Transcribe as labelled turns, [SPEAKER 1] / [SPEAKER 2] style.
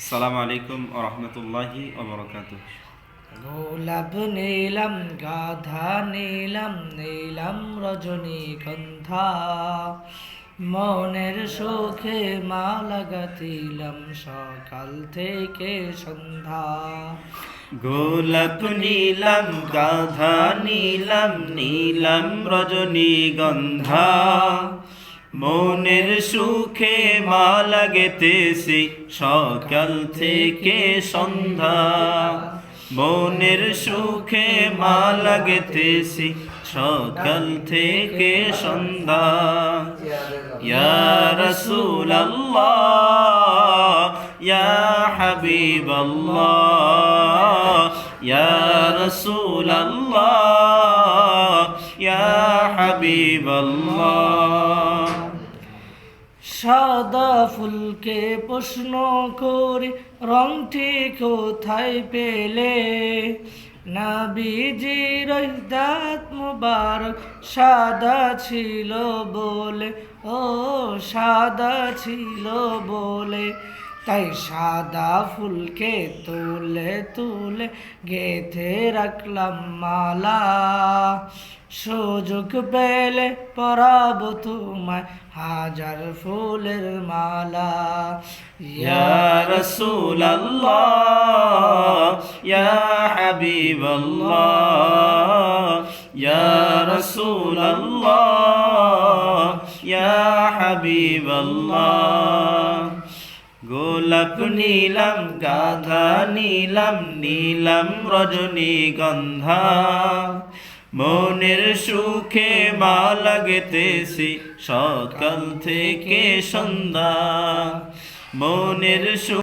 [SPEAKER 1] আসসালামু আলাইকুম ওয়া রাহমাতুল্লাহি ওয়া বারাকাতুহু।
[SPEAKER 2] গোলাপ নীলম গাধা নীলম নীলম রজনীগন্ধা, মনের সুখে মালা গাঁথিলাম সকাল থেকে সন্ধ্যা।
[SPEAKER 1] গোলাপ নীলম গাধা নীলম নীলম রজনীগন্ধা, মনের সুখে মালা গেঁথেছি সকাল থেকে সন্ধ্যা। মনের সুখে মালা গেঁথেছি সকাল থেকে সন্ধ্যা। ইয়া রাসূলাল্লাহ ইয়া হাবিবাল্লাহ, ইয়া রাসূলাল্লাহ ইয়া হাবিবাল্লাহ।
[SPEAKER 2] সাদা ফুলকে প্রশ্ন করি রংটি কোথায় পেলে, নবীজির দাঁত মুবারক সাদা ছিল বলে, ও সাদা ছিল বলে, তাই সাদা ফুলকে তুলে তুলে গেঁথে রাখলাম মালা। সুযোগ পেলে পরাবো তোমায় হাজার ফুলের মালা।
[SPEAKER 1] ইয়া রাসূলাল্লাহ ইয়া হাবিবাল্লাহ, ইয়া রাসূলাল্লাহ ইয়া হাবিবাল্লাহ। গোলাপ নীলম গাধা নীলম নীলম রজনীগন্ধা, মনের সুখে মালা গেঁথেছি সকাল থেকে সন্ধ্যা। মনের সুখ